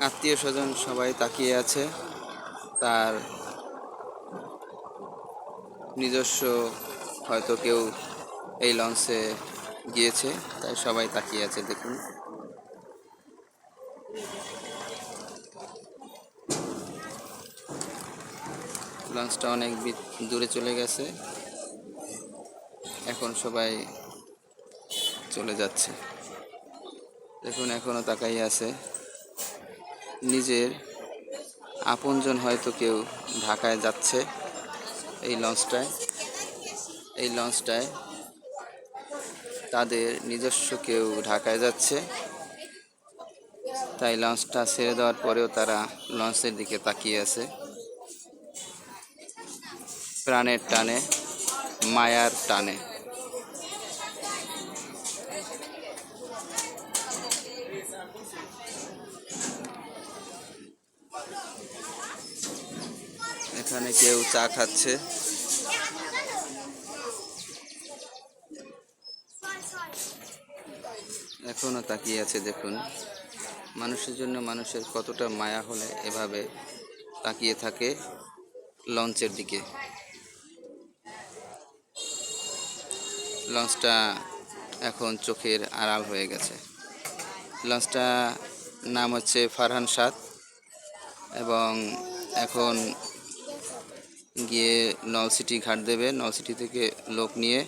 আত্মীয় স্বজন সবাই তাকিয়ে আছে। তার নিজস্ব হয়তো কেউ এই লঞ্চে গিয়েছে, তাই সবাই তাকিয়ে আছে। দেখুন, লঞ্চটা অনেক দূরে চলে গেছে, এখন সবাই চলে যাচ্ছে। দেখুন, এখনো তাকাই আছে। নিজের আপনজন হয়তো কেউ ঢাকায় যাচ্ছে এই লঞ্চটায় তাদের নিজস্ব কেউ ঢাকায় যাচ্ছে, তাই লঞ্চটা ছেড়ে দেওয়ার পরেও তারা লঞ্চের দিকে তাকিয়ে আছে প্রাণের টানে, মায়ার টানে। এখানে কেউ চা খাচ্ছে, এখনো তাকিয়ে আছে। দেখুন, মানুষের জন্য মানুষের কতটা মায়া হলে এভাবে তাকিয়ে থাকে লঞ্চের দিকে। লঞ্চটা এখন চোখের আড়াল হয়ে গেছে। লঞ্চটা নাম হচ্ছে ফারহান সাদ, এবং এখন গিয়ে নলছিটি ঘাট দেবে। নলছিটি থেকে লোক নিয়ে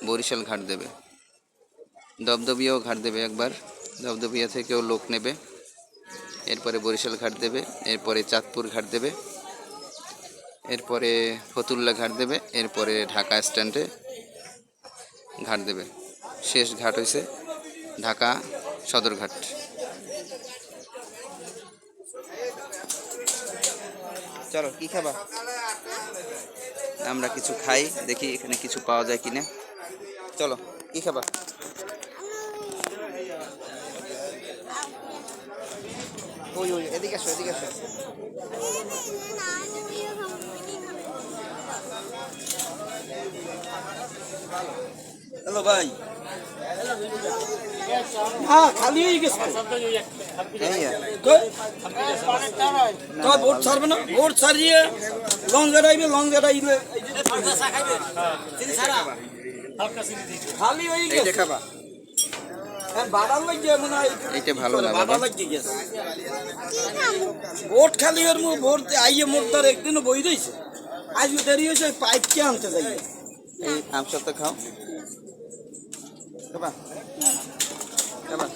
বরিশাল ঘাট দেবে, দপদপিয়াও ঘাট দেবে। একবার দপদপিয়া থেকেও লোক নেবে, এরপরে বরিশাল ঘাট দেবে, এরপরে চাঁদপুর ঘাট দেবে, এরপরে ফতুল্লা ঘাট দেবে, এরপরে ঢাকা স্ট্যান্ডে ঘাট দেবে। শেষ ঘাট হয়েছে ঢাকা সদরঘাট। চলো, কি খাবা? আমরা কিছু খাই, দেখি এখানে কিছু পাওয়া যায় কিনা। চলো, কি খাবা? ওই ওই এদিকে আসো, এদিকে আসো। হ্যালো ভাই। হ্যাঁ, খালি হয়ে গেছে। ভোট ছাড়বে না, ভোট ছাড়িয়ে লঞ্চ গাড়াইবে, লঞ্চ গাড়াইলে খালি হয়ে গেছে। খাবা? বাড়ার লাগে মনে হয় এইটা ভালো না বাবা। ভোট খালি ওর মুখ ভোট আইয়ে মোট তার একদিনও বই দিয়েছে। আজ দেরি হয়েছে, পাইপ কে আনতে যাই। এই আম সত্ত্ব খাও, খাবা? খাবা?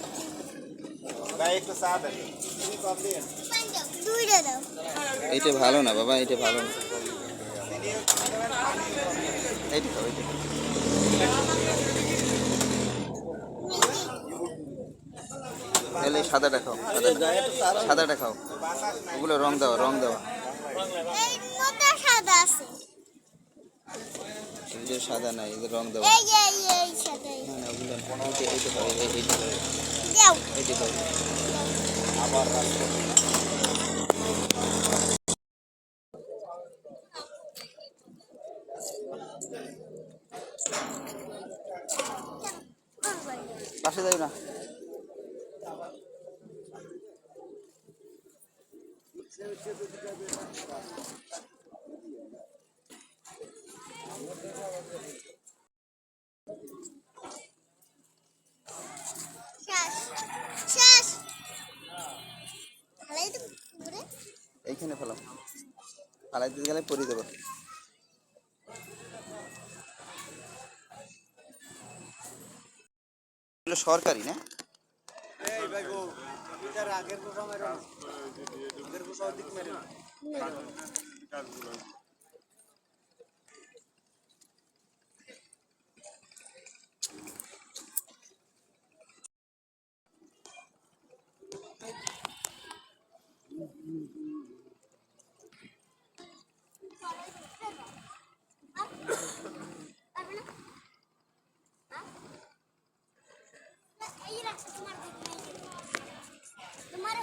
এইটা ভালো না বাবা, এইটা ভালো না। এইটা খাও, এইটা খাও। তাহলে এই সাদাটা খাও, সাদাটা খাও। ওগুলো রং দাও, রং দাও। এদের সাদা নাই, এদের রং দাও। না না, ওগুলো না। এইটা খাও, এইটা খাও, এইটা খাও। আবার পাশে যাই না। এইখানে ফেলাম, ফালাইতে গেলে পরিয়ে দেবো। সরকারি না? তোমার